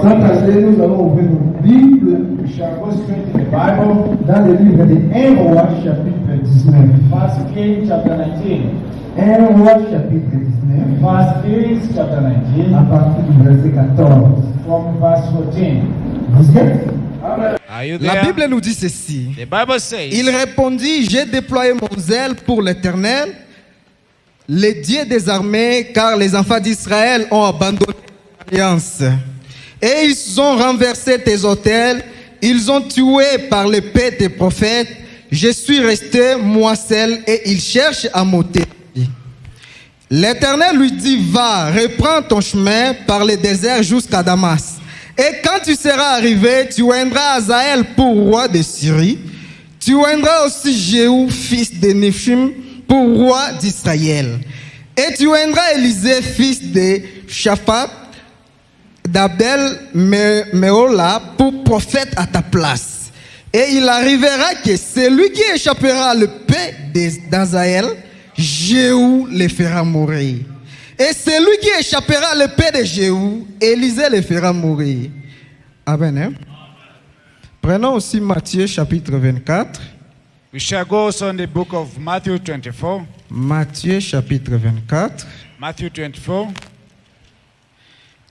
Nous allons ouvrir nos Bibles. We shall go straight to the Bible. Dans le livre de 1 Roi, chapitre 19. First Kings chapter 19. 1 Roi, chapitre 19. First Kings chapter 19. À partir du verset 14. From verse 14. Vous êtes? Are you La there? Bible nous dit ceci. The Bible says, Il répondit, j'ai déployé mon zèle pour l'Éternel, le Dieu des armées, car les enfants d'Israël ont abandonné l'alliance. Et ils ont renversé tes autels, ils ont tué par l'épée tes prophètes. Je suis resté, moi seul, et ils cherchent à m'ôter. L'Éternel lui dit, va, reprends ton chemin par le désert jusqu'à Damas. Et quand tu seras arrivé, tu oindras Azaël pour roi de Syrie. Tu oindras aussi Jéhu, fils de Néphim, pour roi d'Israël. Et tu oindras Élisée, fils de Shaphat, d'Abel Meola, pour prophète à ta place. Et il arrivera que celui qui échappera à l'épée d'Azaël, Jéhu le fera mourir. Et celui qui échappera à l'épée de Jéhu, Élisée le fera mourir. Amen. Hein? Prenons aussi Matthieu chapitre 24. we shall go also in the book of Matthew 24. Matthieu chapitre 24, Matthew 24.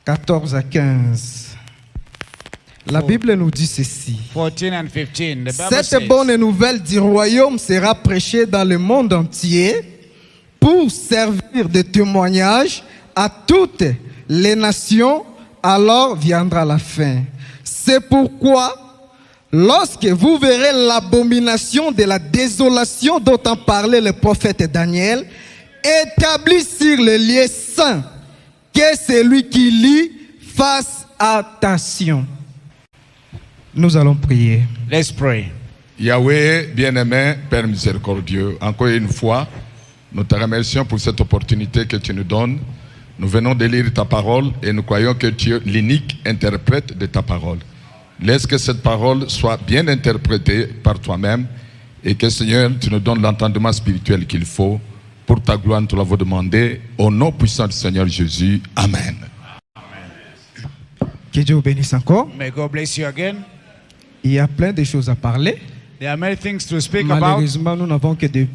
14 à 15. La Bible nous dit ceci. 14 and 15. The Bible Cette says, bonne nouvelle du royaume sera prêchée dans le monde entier pour servir de témoignage à toutes les nations, alors viendra la fin. C'est pourquoi, lorsque vous verrez l'abomination de la désolation dont en parlait le prophète Daniel, établi sur les lieux saints, que celui qui lit fasse attention. Nous allons prier. let's pray. Yahweh, bien-aimé, Père miséricordieux, encore une fois, nous te remercions pour cette opportunité que tu nous donnes. Nous venons de lire ta parole et nous croyons que tu es l'unique interprète de ta parole. Laisse que cette parole soit bien interprétée par toi-même et que, Seigneur, tu nous donnes l'entendement spirituel qu'il faut. Pour ta gloire, nous te l'avons demandé. Au nom puissant du Seigneur Jésus. Amen. Que Dieu vous bénisse encore. May God bless you again. Il y a plein de choses à parler. There are many things to speak about, Malheureusement, nous n'avons que des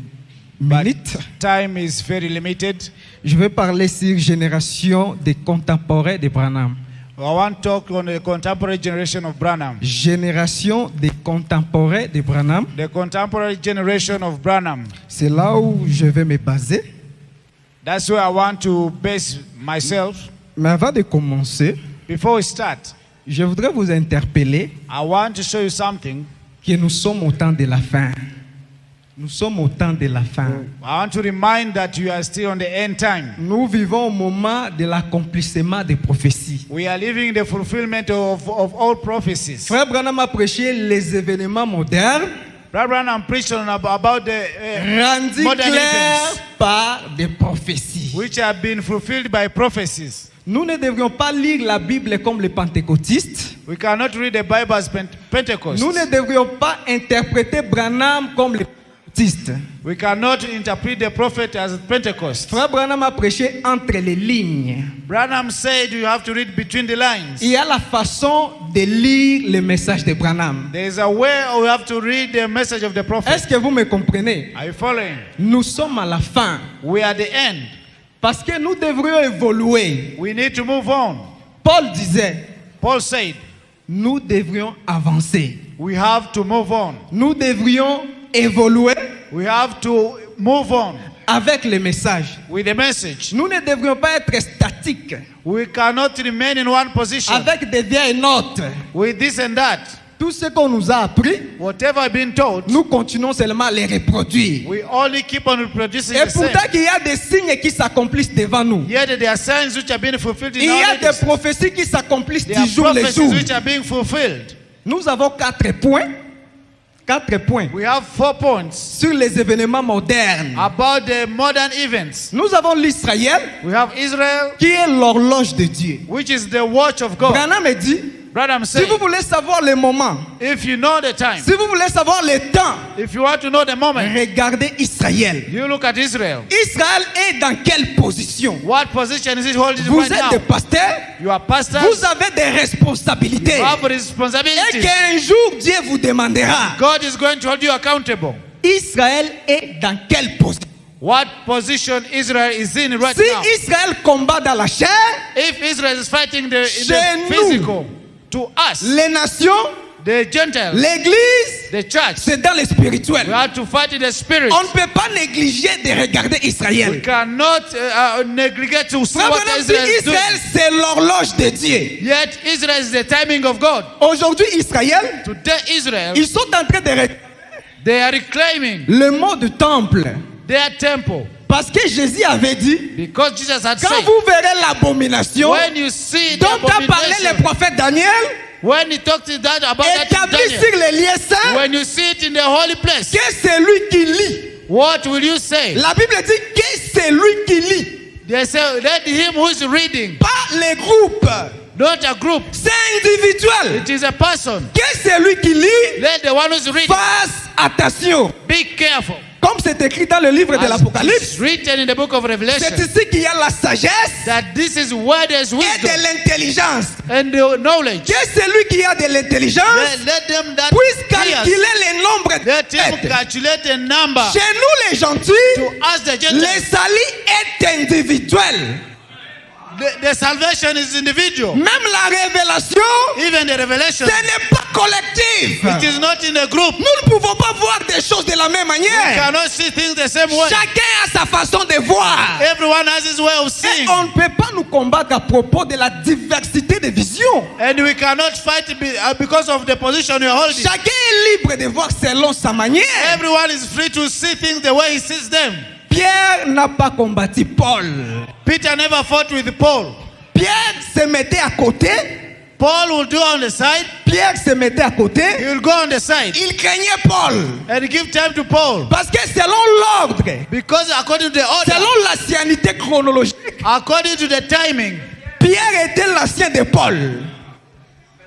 but minutes. time is very limited. Je vais parler sur génération des contemporains de Branham. I want to talk on the contemporary generation of Branham. Génération des contemporains de Branham. The contemporary generation of Branham. C'est là où je vais me baser. That's where I want to base myself. Mais avant de commencer, Before we start, je voudrais vous interpeller I want to show you something. que nous sommes au temps de la fin. Nous sommes au temps de la fin. I want to remind that you are still on the end time. Nous vivons au moment de l'accomplissement des prophéties. We are living the fulfillment of all prophecies. Frère Branham a prêché les événements modernes Brother Branham preached about the rendus modern clairs events par des prophéties. which have been fulfilled by prophecies. Nous ne devrions pas lire la Bible comme les pentecôtistes. We cannot read the Bible as Pentecost. Nous ne devrions pas interpréter Branham comme les pentecôtistes. We cannot interpret the prophet as Pentecost. Frère Branham a prêché entre les lignes. Branham said you have to read between the lines. Il y a la façon de lire le message de Branham. There is a way we have to read the message of the prophet. Est-ce que vous me comprenez? Are you following? Nous sommes à la fin. We are at the end. Parce que nous devrions évoluer. We need to move on. Paul disait, Paul said nous devrions avancer. we have to move on. Nous devrions évoluer We have to move on avec le message. with the message. Nous ne devrions pas être statiques We cannot remain in one position avec des vieilles notes. with this and that. Tout ce qu'on nous a appris, Whatever I've been told, nous continuons seulement à les reproduire. we only keep on reproducing Et the same. pourtant qu'il y a des signes qui s'accomplissent devant nous. Yet there are signs which are being fulfilled Il in y our a des lives. prophéties qui s'accomplissent There are du jour le prophecies jour. which are being fulfilled. Nous avons 4 points. 4 points We have 4 points sur les événements modernes. about the modern events. Nous avons l'Israël We have Israel, qui est l'horloge de Dieu. which is the watch of God. Branham dit, Brother, I'm Si saying, vous voulez savoir le moment, if you know the time, si vous voulez savoir le temps, if you want to know the moment, regardez Israël. you look at Israel. Israël est dans quelle position? What position is it holding Vous right êtes des now? pasteurs, You are pastors. vous avez des responsabilités. You have Et responsibilities. qu'un jour Dieu vous demandera, God is going to hold you accountable. Israël est dans quelle position? What position Israel is in right Si now? Israël combat dans la chair, If Israel is fighting in Chez the nous. physical, to us, les nations, the Gentiles, l'église, the church, c'est dans le we spirituel. have to fight in the spirit. On ne peut pas négliger de regarder We Israël. cannot neglect to see Frère what Branham dit, Israel is doing. Israël, c'est l'horloge de Dieu. Yet Israel is the timing of God. Aujourd'hui, Israël, Today Israel, ils sont en train de regarder they are reclaiming le mot du temple. their temple. Parce que Jésus avait dit, Because Jesus had quand said, vous verrez l'abomination when you see the dont a parlé le abomination, prophète Daniel, when he talked to that about that in établi Daniel, sur les lieux saints, when you see it in the holy place, que c'est lui qui lit. what will you say? La Bible dit que c'est lui qui lit. They say, let him who is reading, Pas les groupes. not a group, C'est individuel. it is a person. Que c'est lui qui lit, Let the one who's reading fasse attention. be careful. Comme c'est écrit dans le livre de As l'Apocalypse, it's written in the book of c'est Revelation, ici qu'il y a la sagesse that this is where there's et wisdom de l'intelligence. and the knowledge. Que celui qui a de l'intelligence Let them that puisse hears, calculer le nombre de let him têtes. calculate the number. Chez nous les gentils, To us the le Gentiles, salut est individuel. the salvation is individual. Même la révélation, Even the revelation, ce n'est pas collectif. it is not in a group. Nous ne pouvons pas voir des choses de la même You manière. cannot see things the same way. Chacun a sa façon de voir. Everyone has his way of Et seeing. on ne peut pas nous combattre à propos de la diversité de visions. And we cannot fight because of the position you're holding. Chacun est libre de voir selon sa manière. Everyone is free to see things the way he sees them. Pierre n'a pas combattu Paul. Peter never fought with Paul. Pierre se mettait à côté. Paul will do on the side. Pierre se mettait à côté. He will go on the side Il craignait Paul. and give time to Paul. Parce que selon l'ordre, Because according to the order, selon l'ancienneté chronologique, according to the timing, Pierre était l'ancien de Paul.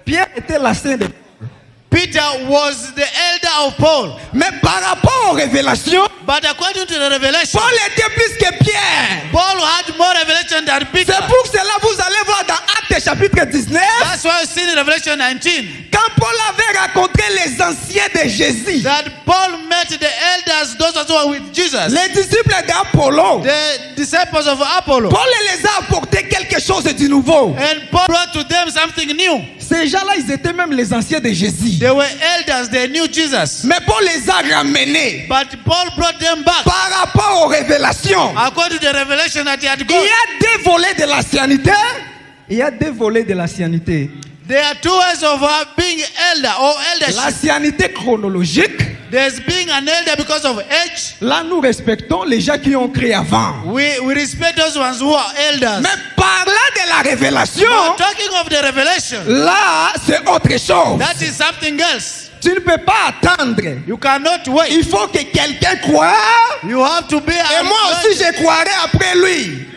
Pierre était l'ancien de Paul. Peter was the elder of Paul. Mais par rapport aux révélations, But according to the revelation, Paul était plus que Pierre. Paul had more revelation than Peter. C'est pour cela que vous allez voir dans Actes chapitre 19, That's why you see in Revelation 19 quand Paul avait rencontré les anciens de Jésus, that Paul met the elders, those who were with Jesus, les disciples d'Apollo, the disciples of Apollo. Paul les a apporté quelque chose de nouveau. And Paul brought to them something new. Ces gens-là, ils étaient même les anciens de Jésus. They were elders, they knew Jesus. Mais Paul les a ramenés But Paul brought them back par rapport aux révélations. according to the revelation that he had Il got. y a deux volets de l'ancienneté. Il y a deux volets de l'ancienneté. There are two ways of being elder or eldership. L'ancienneté chronologique. There's being an elder because of age. Là, nous respectons les gens qui ont créé avant. We respect those ones who are elders. Mais parlant de la révélation, But talking of the revelation, là, c'est autre chose. that is something else. Tu ne peux pas attendre. You cannot wait. Il faut que quelqu'un croie. You have to be Et moi aussi, je croirai après lui.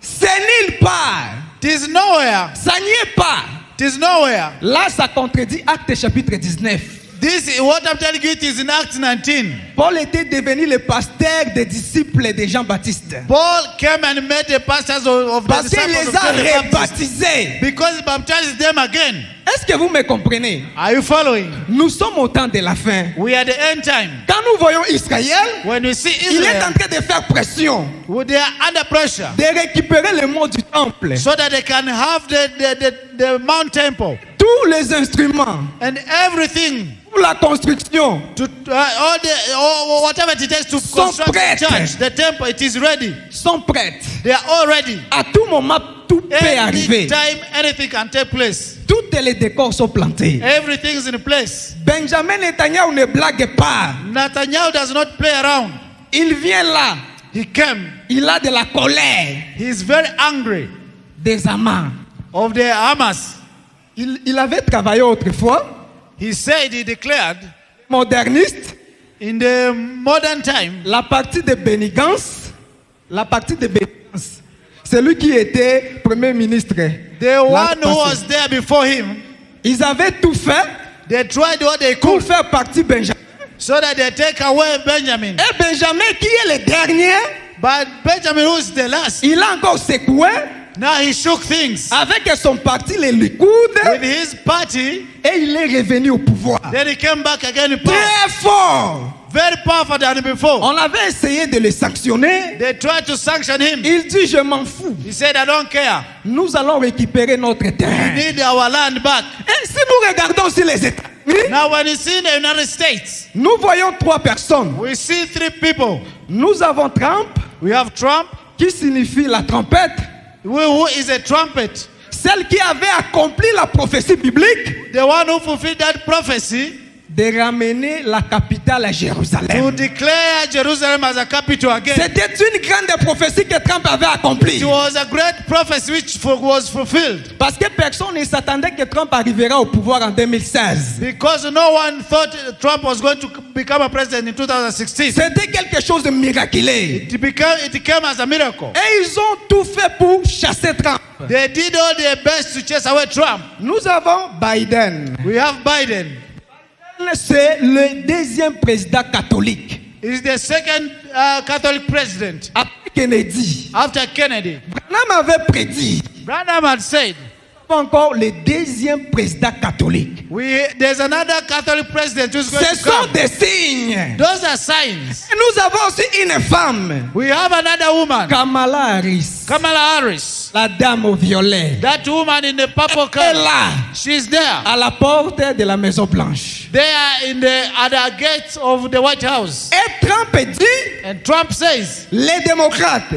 C'est nulle part. It is nowhere. Ça n'y est pas. It is nowhere. Là, ça contredit Actes chapitre 19. This is what I'm telling you. It is in Acts 19. Paul était devenu le pasteur des disciples de Jean-Baptiste. Paul came and met the pastors of the Parce qu'il disciples les of a John the Baptist rebaptisés. because he baptized them again. Est-ce que vous me comprenez? Are you following? Nous sommes au temps de la fin. We are the end time. Quand nous voyons Israël, When we see il est en Israel, train de faire pression, they are under pressure de récupérer le mot du temple. so that they can have the Mount Temple Tous les instruments and everything pour la construction to whatever it takes to Sont construct the prêtes. church, the temple. It is ready. sont prêtes. They are all ready. À tout moment, tout peut arriver. Anytime, anything can take place. Tous les décors sont plantés. Everything is in place. Benjamin Netanyahu ne blague pas. Nathaniel does not play around. Il vient là. He came. Il a de la colère, He is very angry des amants. of the Hamas. Il avait travaillé autrefois, He said, he declared, moderniste, in the modern time, la partie de bénigance, celui qui était premier ministre. the Là, one who was there before him, Ils avaient tout fait They tried what they pour could faire partie Benjamin. so that they take away Benjamin. Et Benjamin, qui est le dernier, But Benjamin, who is the last, il a encore secoué now he shook things avec son parti, les Likoud, with his party. et il est revenu au pouvoir. Then he came back again in power. Très fort. Very powerful than before. On avait essayé de le sanctionner. They tried to sanction him. Il dit, je m'en fous. He said, I don't care. Nous allons récupérer notre We terrain. need our land back. Et si nous regardons sur les États-Unis, Now when you see the United States, nous voyons 3 personnes. we see 3 people. Nous avons Trump, We have Trump, qui signifie la trompette, who is a trumpet, celle qui avait accompli la prophétie biblique the one who fulfilled that prophecy de ramener la capitale à to Jérusalem. declare Jerusalem as a capital again. C'était une grande prophétie que Trump avait accomplie. It was a great prophecy which was fulfilled Parce que personne ne s'attendait que Trump arrivera au pouvoir en 2016. because no one thought Trump was going to become a president in 2016. C'était quelque chose de miraculeux. It came as a miracle. Et ils ont tout fait pour chasser Trump. They did all their best to chase away Trump. Nous avons Biden. We have Biden. C'est le deuxième président catholique. He's the second Catholic president Après Kennedy. after Kennedy. Branham avait prédit. Branham had said, Encore le deuxième président catholique. there's another Catholic president who's going Ce to sont come. des signes. Those are signs. Et nous avons aussi une femme, We have another woman, Kamala Harris, Kamala Harris. la dame au violet. That woman in the purple Elle est color. là, She's there. à la porte de la Maison Blanche. They are at the gates of the White House. Et Trump dit, And Trump says, les démocrates,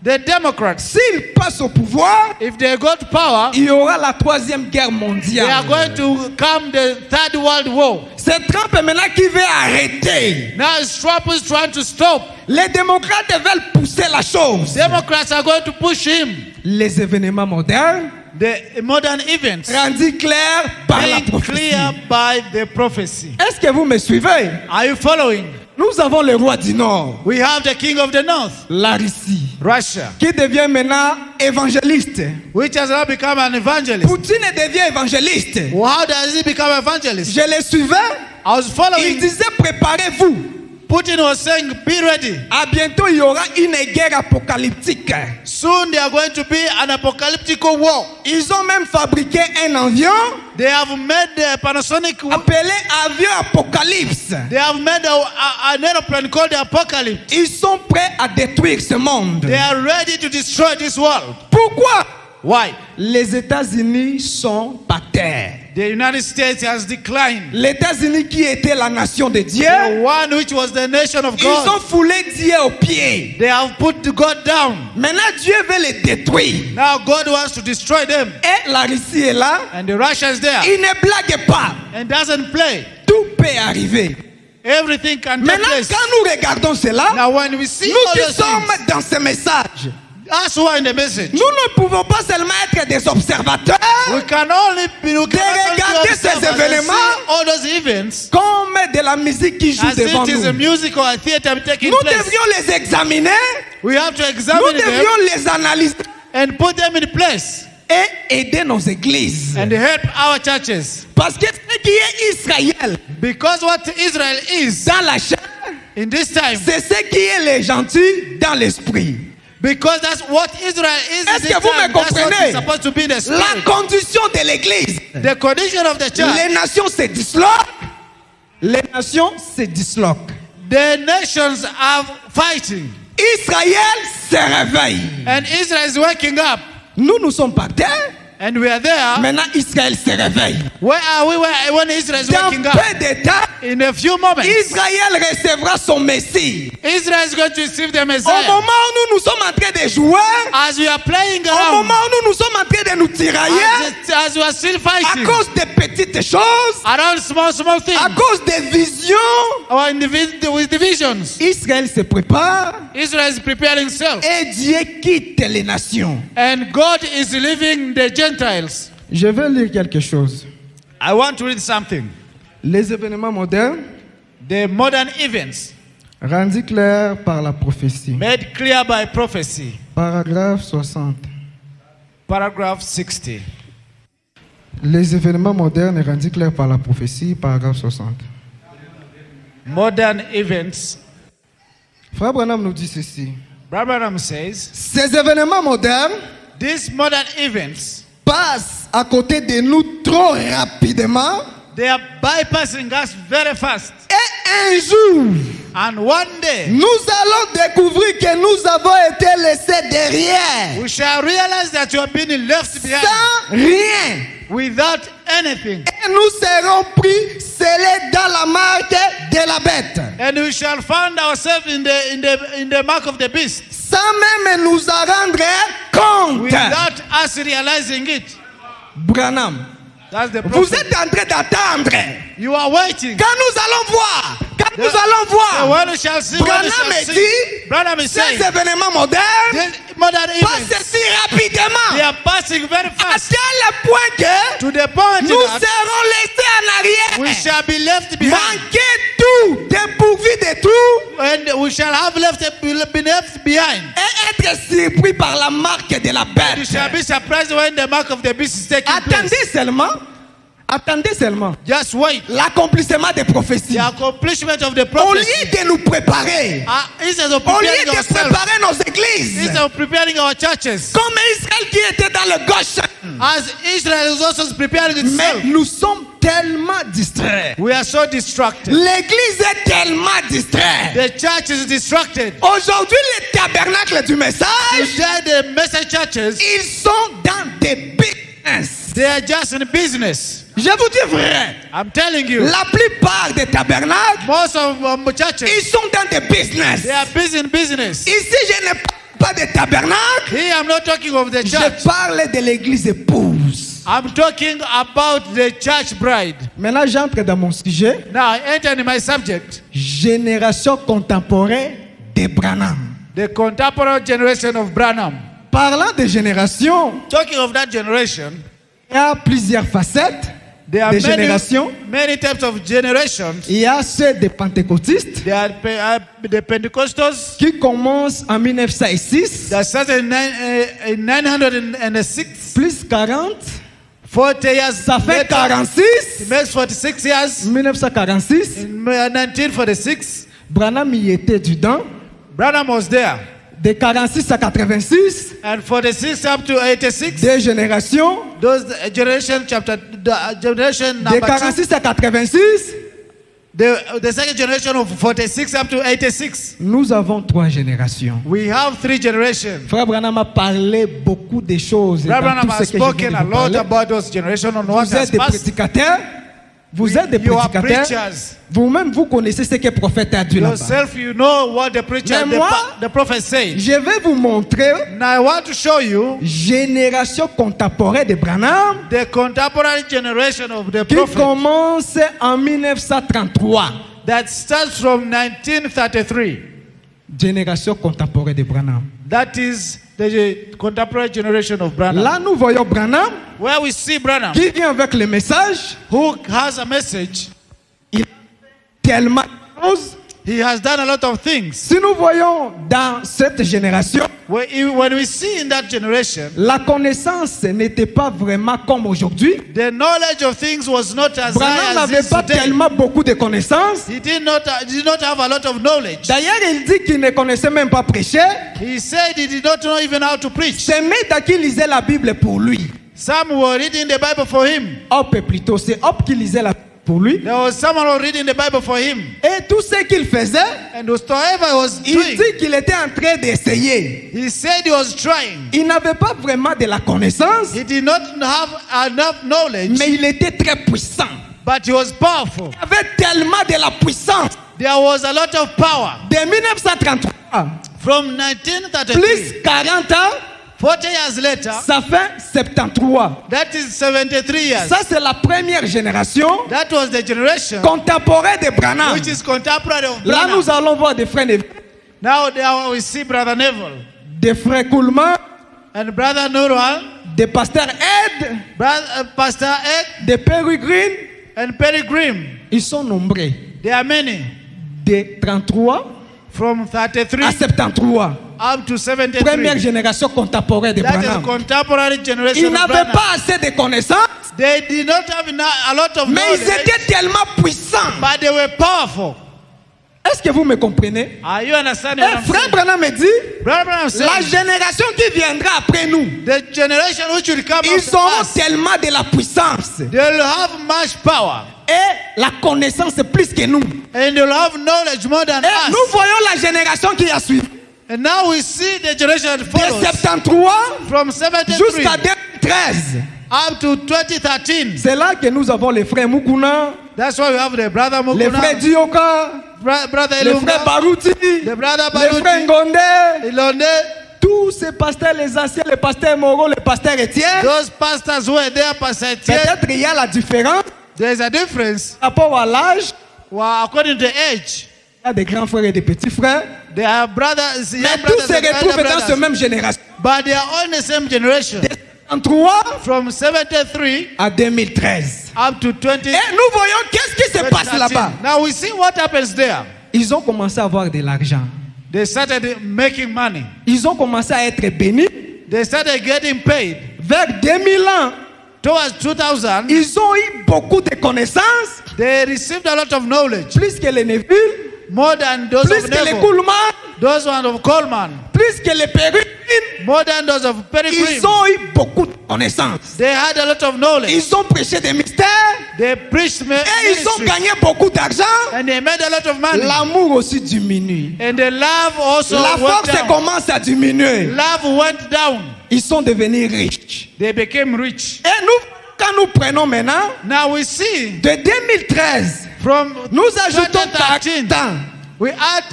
the Democrats, s'ils passent au pouvoir, if they go to power, il y aura la 3e guerre they are mondiale. going to come the Third World War. C'est Trump maintenant qui veut arrêter. Now Trump is trying to stop. Les démocrates veulent pousser la chose. Democrats are going to push him. Les événements modernes The modern events rendus clairs par la made prophétie. clear by the prophecy. Est-ce que vous me suivez? Are you following? Nous avons le roi du Nord, We have the king of the north, la Russie, Russia, qui devient maintenant évangéliste. which has now become an evangelist. Poutine devient évangéliste. Well, how does he become evangelist? Je le suivais. I was Il following. disait préparez-vous. Putin was saying, be ready. À bientôt, il y aura une guerre apocalyptique. Soon there are going to be an apocalyptic war. Ils ont même fabriqué un avion They have made the Panasonic. appelé avion Apocalypse. They have made an aeroplane called the Apocalypse. Ils sont prêts à détruire ce monde. They are ready to destroy this world. Pourquoi? Why? Les États-Unis sont par terre. The United States has declined. Les États-Unis qui était la nation de Dieu, The one which was the nation of ils ont God. foulé Dieu aux pieds. They have put God down. Maintenant, Dieu veut les détruire. Now God wants to destroy them. Et la Russie est là. And the Russians there. Il ne blague pas. And doesn't play. Tout peut arriver. Everything can take Maintenant, place. quand nous regardons cela, Now when we see nous all qui those sommes things, dans ce message, us who are in the message, nous ne pouvons pas seulement être des observateurs we can only be looking regarder ces événements all those events comme de la musique qui joue as devant it is a nous. music or a theater taking Nous place. devrions les examiner, We have to nous examine them devrions les analyser and put them in place et aider nos églises. and help our churches. Parce que ce qui est Israël Because what Israel is dans la chair, in this time, c'est ce qui est les gentils dans l'esprit. because that's what Israel is in Est-ce this que vous me time, that's what comprenez? is supposed to be the La spirit. condition de l'église. The condition of the church, Les nations se disloquent. Les nations se disloquent. the nations are fighting Israël se réveille. and Israel is waking up Nous sommes par terre. and we are there. Maintenant, Israël se réveille. Where are we when Israel is Dans waking up? peu de temps, In a few moments, Israël recevra son Messie. Israel is going to receive the Au Messiah. moment où nous sommes en train de jouer, As we are playing au around, moment où nous sommes en train de nous tirailler, as we are still à fighting cause des petites choses, around small things, à cause des visions, or with divisions, Israël se prépare Israel is preparing himself, et Dieu quitte les nations. and God is leaving the Gentiles. Je vais lire quelque chose. I want to read something. Les événements modernes The modern events rendus clairs par la prophétie. made clear by prophecy. Paragraphe 60. Paragraph 60. Les événements modernes rendus clairs par la prophétie, paragraphe 60. Modern events. Frère Branham nous dit ceci. Branham says, Ces événements modernes these modern events, passent à côté de nous trop rapidement. they are bypassing us very fast. Et un jour, And one day, nous allons découvrir que nous avons été laissés derrière. we shall realize that you have been left behind Sans rien. without anything. Et nous serons pris scellés dans la marque de la bête. And we shall find ourselves in the mark of the beast Sans même nous en rendre compte. without us realizing it. Branham, That's the vous prophet. êtes en train d'attendre. You are waiting. Quand nous allons voir, quand nous The allons voir, one who shall see, when you Branham shall est see. dit, Branham is ces saying, événements modernes these modern passent events, si rapidement. they are passing very À fast tel point que to the point nous that serons laissés en we arrière. shall be left behind. Manquer tout, dépourvu de tout, And we shall have been left behind. et être surpris par la marque de la You bête. shall be surprised when the mark of the beast is taking place. Attendez seulement Just wait. l'accomplissement des prophéties. The accomplishment of the Au prophecy. lieu de nous préparer, Instead of au lieu preparing de ourselves, préparer nos églises, instead of preparing our churches, comme Israël qui était dans le gauche, as Israel is also preparing mais itself, nous sommes tellement distraits. we are so distracted. L'église est tellement distraite. The church is distracted. Aujourd'hui, les tabernacles du message, Today, the message churches, ils sont dans des business. they are just in business. Je vous dis vrai, I'm telling you, la plupart des tabernacles, most of churches, ils sont dans des business. they are busy in business. Ici, je ne parle pas de tabernacle, Here, I'm not talking of the je church. parle de l'église épouse. I'm talking about the church bride. Maintenant, j'entre dans mon sujet. Now, I enter in my subject, Génération contemporaine de Branham. the contemporary generation of Branham. Parlant de génération, Talking of that generation, il y a plusieurs facettes there are de génération. many types of generations. Il y a ceux des pentecôtistes There are the Pentecostals qui commencent en 1906, that started in 906, plus 40, 40 years ça fait later, 46, it makes 46 years. 1946, In 1946, Branham y était dedans, Branham was there. de 46 à 86, And 46 up to 86, deux générations, those generation generation de number 46 à 86, two, the second generation of 46 up to 86. nous avons trois générations. We have three generations. Frère Branham a parlé beaucoup de choses dans Branham tout has ce que je viens spoken de a vous lot parler. about those generations on what Vous has êtes des passed. prédicateurs. Vous êtes des You are prédicateurs. preachers. Vous-même, vous connaissez ce que le prophète a dit là-bas. Yourself, you know what the preacher, Mais moi, the prophet said. Je vais vous montrer Now I want to show you génération contemporaine de Branham the contemporary generation of the qui prophet commence en 1933. that starts from 1933. Génération contemporaine de Branham. That is the contemporary generation of Branham. Là, nous voyons Branham Where we see Branham, qui vient avec le message. who has a message. Il a tellement de choses. He has done a lot of things. Si nous voyons dans cette génération, When we see in that generation, la connaissance n'était pas vraiment comme aujourd'hui. the knowledge of things was not as Branham high as n'avait is pas today. tellement beaucoup de connaissances. He did not have a lot of knowledge. D'ailleurs, il dit qu'il ne connaissait même pas prêcher. He said he did not know even how to preach. C'est Meda qui lisait la Bible pour lui. Some were reading the Bible for him. Hop plutôt, c'est Hop qui lisait la Bible pour lui. There was someone who was reading the Bible for him. Et tout ce qu'il faisait, And whatsoever he was il doing, dit qu'il était en train d'essayer. he said he was trying. Il n'avait pas vraiment de la connaissance, He did not have enough knowledge, mais il était très puissant. but he was powerful. Il avait tellement de la puissance. There was a lot of power. De 1933, From 1933, plus 40 ans, 40 years later, ça fait 73. that is 73 years. Ça, c'est la première génération That was the generation contemporaine de Branham. which is contemporary of Là, Branham. nous allons voir des frères Neville, Now there we see Brother Neville des frères Coleman, and Brother Nurwal, des pasteurs Ed, Pastor Egg des Perry Green. and Perry Grimm. Ils sont nombreux. There are many. De 33 from 33 à 73. up to 73. Première génération contemporaine de That is Branham. contemporary generation Ils of n'avaient Branham. pas assez de connaissances, They did not have a lot of mais ils knowledge, étaient tellement puissants. but they were powerful. Est-ce que vous me comprenez? Are you understanding what Et I'm frère saying? Branham me dit, Brother Branham said, la génération qui viendra après nous, the generation which will come ils after auront us, tellement de la puissance they'll have much power et la connaissance plus que nous. and they'll have knowledge more than Et nous us. voyons la génération qui a suivi. And now we see the generation that De follows 73 from 73 jusqu'à 2013. up to 2013. C'est là que nous avons les frères Mukuna, That's why we have the brother les frères Mukuna, Dioka, brother les frères Elunga, Baruti, the brother les frères Baruti, Ngonde, Ilonde, tous ces pasteurs, les anciens, les pasteurs Moreau, les pasteurs Étienne. those pastors who were there, Pastor Etienne. Peut-être il y a la différence There's a difference. par rapport à l'âge. Well, according to age, Il y a des grands frères et des petits frères. they are brothers, Mais young tous brothers se and elder retrouvent dans cette brothers, même génération. but they are all in the same generation. En 3 From 73 à 2013. up to 20. Et nous voyons qu'est-ce qui se passe là-bas. Now we see what happens there. Ils ont commencé à avoir de l'argent. They started making money. Ils ont commencé à être bénis. They started getting paid. Vers 2000 ans, Towards 2000, ils ont eu beaucoup de connaissances, they received a lot of knowledge, plus que les Neville, more than those plus of que les Neville, Coulman, those one of Coleman, plus que les Péruines. more than those of Perry Ils Green. ont eu beaucoup de connaissances. They had a lot of knowledge. Ils ont prêché des mystères They preached et ils ont ministry, gagné beaucoup d'argent. and they made a lot of money. L'amour aussi diminue. And the love also La went force down. commence à diminuer. Love went down. Ils sont devenus riches. They became rich. Et nous, quand nous prenons maintenant, Now we see de 2013, from nous ajoutons 2013, 40 ans. we add,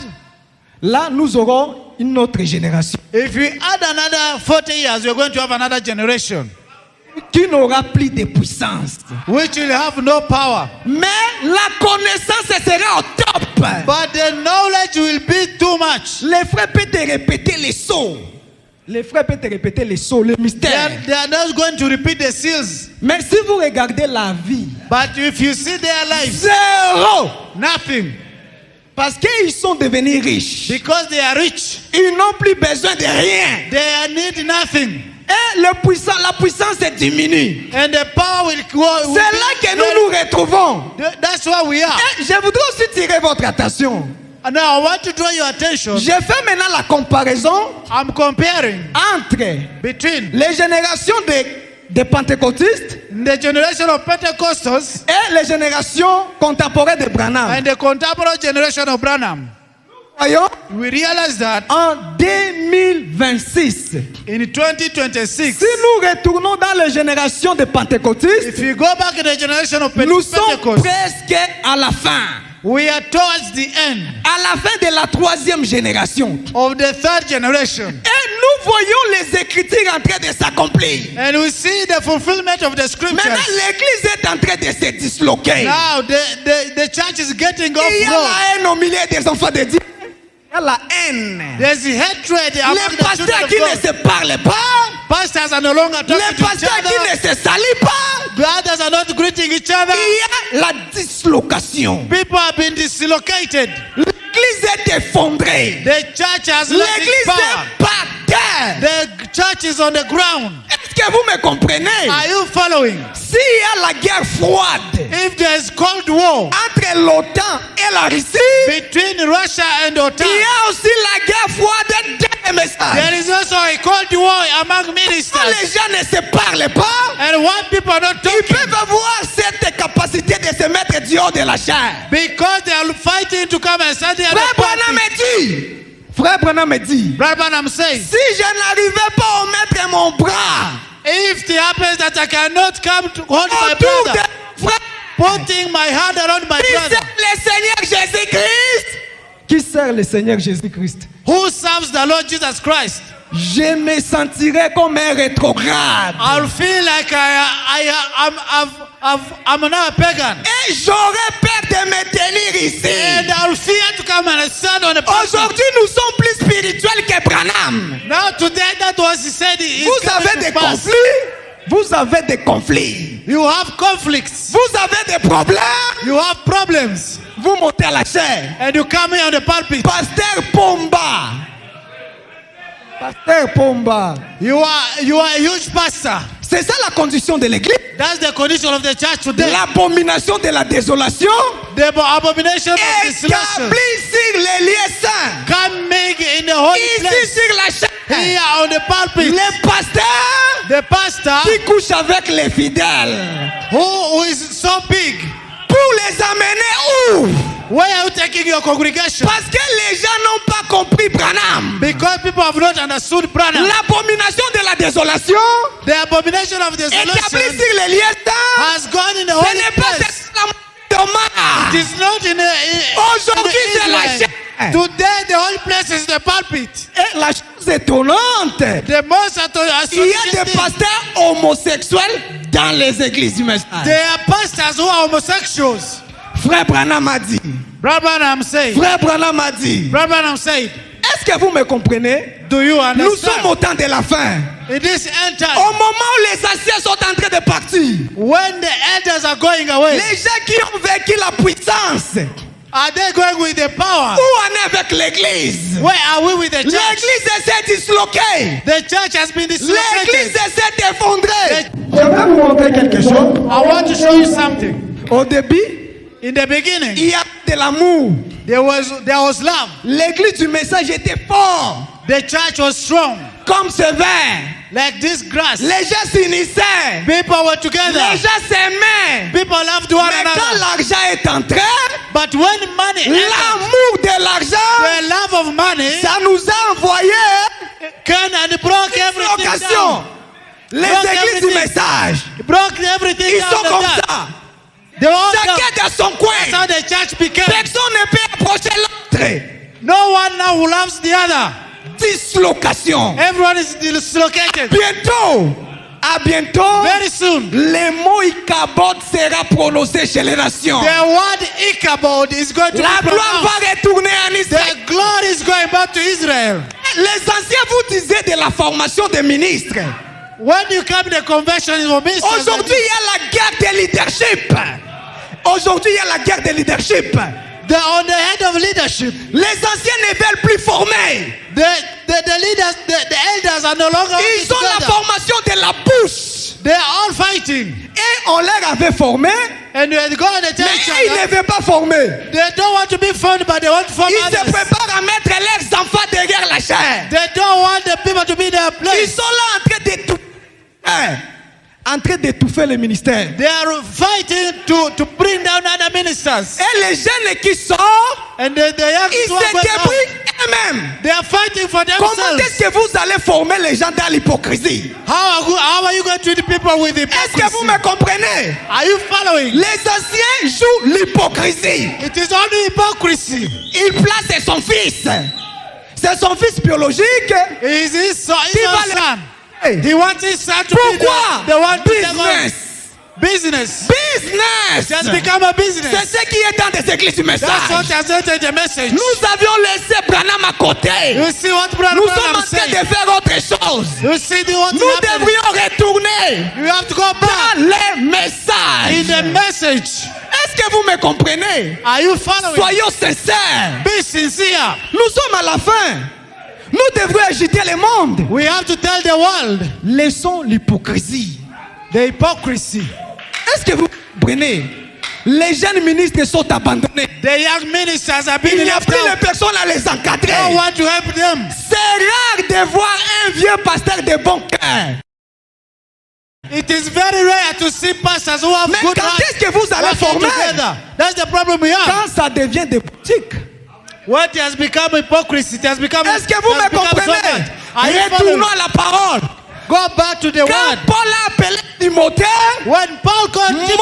Là, nous aurons une autre génération if we add another 40 years, we're going to have another generation qui n'aura plus de puissance. which will have no power. Mais la connaissance sera au top. But the knowledge will be too much. Les frères peuvent te répéter les sceaux. Les frères peuvent te répéter les sceaux, les mystères. They are not going to repeat the seals. Mais si vous regardez la vie, But if you see their lives, zéro. nothing. Parce qu'ils sont devenus riches. Because they are rich. Ils n'ont plus besoin de rien. They need nothing. Et la puissance diminue. And the power will go. C'est là que nous nous retrouvons. That's where we are. Et je voudrais aussi tirer votre attention. And now I want to draw your attention. Je fais maintenant la comparaison I'm comparing entre between les générations des pentecôtistes the generation of Pentecostals et les générations contemporaines de Branham. and the contemporary generation of Branham. Voyons, We realize that en 2026, in 2026, si nous retournons dans les générations des pentecôtistes, if you go back in the generation of nous sommes Pentecost, presque à la fin. we are towards the end À la fin de la troisième génération. of the third generation. Et nous voyons les Écritures en train de s'accomplir. And we see the fulfillment of the Maintenant, scriptures. l'Église est en train de se disloquer. Now the church is getting Il y a off la haine au milieu des enfants de Dieu. Il y a la haine. There's hatred among Les the pasteurs children qui of ne God. se parlent pas. Pastors are no longer Les talking to each pasteurs qui other. ne se salient pas. Brothers are not greeting each other. Il y a la dislocation. People have been dislocated. L'Église est effondrée. The church has lost its L'Église power. est par terre. The church is on the ground. Est-ce que vous me comprenez? Are you following? S'il y a la guerre froide If there is cold war entre l'OTAN et la Russie, between Russia and OTAN, il y a aussi la guerre froide des messages. there is also a cold war among Quand ministers. les gens ne se parlent pas, And when people are not ils talking, peuvent avoir cette capacité de se mettre du haut de la chair. because they are fighting to come and stand here. Frère Branham me dit, Frère Branham me dit, Brother Branham says, si je n'arrivais pas à mettre mon bras if it happens that I cannot come to hold my autour de brother, frère, putting my hand around my qui brother, sert le Seigneur Jésus-Christ, qui sert le Seigneur Jésus-Christ, who serves the Lord Jesus Christ, je me sentirais comme un rétrograde. I'll feel like I'm now a pagan. Et j'aurais peur de me tenir ici. And I'll fear to come and stand on the pulpit. Aujourd'hui, nous sommes plus spirituels que Branham. Now today, that was he said. Vous avez des conflits. Vous avez des conflits. You have conflicts. Vous avez des problèmes. You have problems. Vous vous montez à la chair. and you come here on the pulpit. Pasteur Pomba. Pasteur Pomba. You are a huge pastor. C'est ça la condition de l'église. That's the condition of the church today. L'abomination de la désolation. The abomination of desolation. Établie sur les lieux saints. Coming in the holy Ici place. sur la chair. Here on the pulpit. Les pasteurs The pastor qui couchent avec les fidèles. who is so big. Pour les amener où? Where are you taking your congregation? Parce que les gens n'ont pas compris Branham. Because people have not understood Branham. L'abomination de la désolation The abomination of établie desolation sur les lieux saints. has gone in the Ce holy n'est pas place. Thomas. It is not in Aujourd'hui, c'est la Israel. chair. Today the holy place is the pulpit. Et la chose étonnante, The most il y a des pasteurs homosexuels dans les églises du message. There are pastors who are homosexuals. Frère Branham a dit. Brother Branham said. Frère Branham a dit. Brother Branham said. Est-ce que vous me comprenez? Do you Nous sommes understand? au temps de la fin. In this end time, Au moment où les anciens sont en train de partir, when the elders are going away, les gens qui ont vécu la puissance, are they going with the power? où on est avec l'église? Where are we with the church? L'église essaie de disloquer. The church has been L'église dislocated. essaie d'effondrer. The- Je vais vous montrer quelque chose. I want to show you something. Au début, In the beginning, il y a de l'amour. there was love. L'église du message était fort, The church was strong, comme ce verre. like this grass. Les gens s'unissaient. People were together. Les gens s'aimaient. People loved one Mais quand another. l'argent est entré, But when money entered, l'amour de l'argent, the love of money ça nous a envoyé came and broke everything location. down. Les Broke églises du everything. message, Broke everything ils down. sont comme like that. ça. They all come. Chacun dans son coin. That's how the church became. Personne ne peut approcher l'autre. No one now who loves the other. Dislocation. Everyone is dislocated. Bientôt, à bientôt, Very soon, le mot Ichabod sera prononcé chez les nations. the word Ichabod is going to La be gloire pronounced. va retourner en Israël. The glory is going back to Israel. Les anciens vous disaient de la formation des ministres. When you come to the convention of ministers, Aujourd'hui, il y a la guerre de leadership. Aujourd'hui, il y a la guerre de leadership. they're on the head of leadership. Les anciens ne veulent plus former. The leaders, the elders are no longer Ils ont la together. formation de la bouche. They are all fighting. Et on leur avait formé, And they go and they tell mais each ils ne other, veulent pas former. they don't want to be formed, but they want to form Ils se others. préparent à mettre leurs enfants derrière la chair. They don't want the people to be in their Ils place. sont là en train d'étouffer le ministère. They are fighting to bring down other ministers. Et les jeunes qui sortent, And the young ils people are se going out. débrouillent eux-mêmes. They are fighting for Comment themselves. est-ce que vous allez former les gens dans l'hypocrisie? How are you going to treat people with Est-ce que vous hypocrisy? me comprenez? Are you following? Les anciens jouent l'hypocrisie. It is only hypocrisy. Il place son fils. C'est son fils biologique. Is his son, Qui his va own son. le... He wants his son to be Pourquoi? the one to take on. Business. Business. Business. It has become a C'est business. ce qui est dans des églises du That's what message. has entered the message. Nous avions laissé Branham à côté. You see what Brother Nous sommes Branham en train said. de faire autre chose. You see the what Nous happened. devrions retourner You have to go dans back les in messages. the message. Est-ce que vous me comprenez? Are you following? Soyons sincères. Be sincere. Nous sommes à la fin. Nous devrions agiter le monde. We have to tell the world Laissons l'hypocrisie. the hypocrisy. Est-ce que vous comprenez? Les jeunes ministres sont abandonnés. The young ministers are being Il n'y a left plus de out. personnes à les encadrer. No one to help them. C'est rare de voir un vieux pasteur de bon cœur. It is very rare to see pastors who have Mais good quand heart est-ce que vous allez working former? together. That's the problem we have. Quand ça devient des boutiques. What has become hypocrisy? It has become. Est-ce que vous it has me become so comprenez? much. Are you Retournons following? à la parole. Go back to the Quand word. Paul a appelé Timothée, When Paul called Timothy,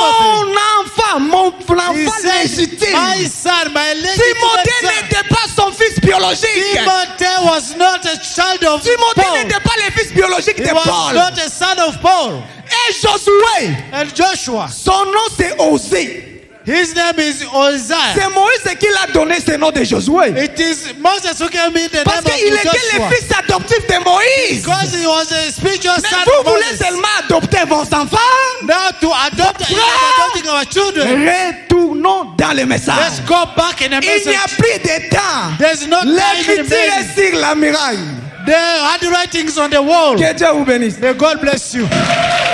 mon he enfant said, légitime. "My son, my legitimate Timothée son." n'était pas son fils biologique. Timothy was not a child of Timothée Paul. n'était pas le fils biologique He de was Paul. not a son of Paul. Et Josué, And Joshua, son nom c'est Osée. his name is Uzziah. C'est Moïse qui l'a donné ce nom de Josué. It is Moses who gave me the Parce name of qu'il était le Joshua. fils adoptif de Moïse. Because he was a spiritual Mais son vous of voulez Moses. seulement adopter vos enfants? Now to adopt, Frère, adopting our children. Retournons dans le message. Let's go back in the Il n'y a message. plus de temps. There's no time in the L'écriture message. est sur la muraille. The handwritings on the wall. Que Dieu vous bénisse. May God bless you.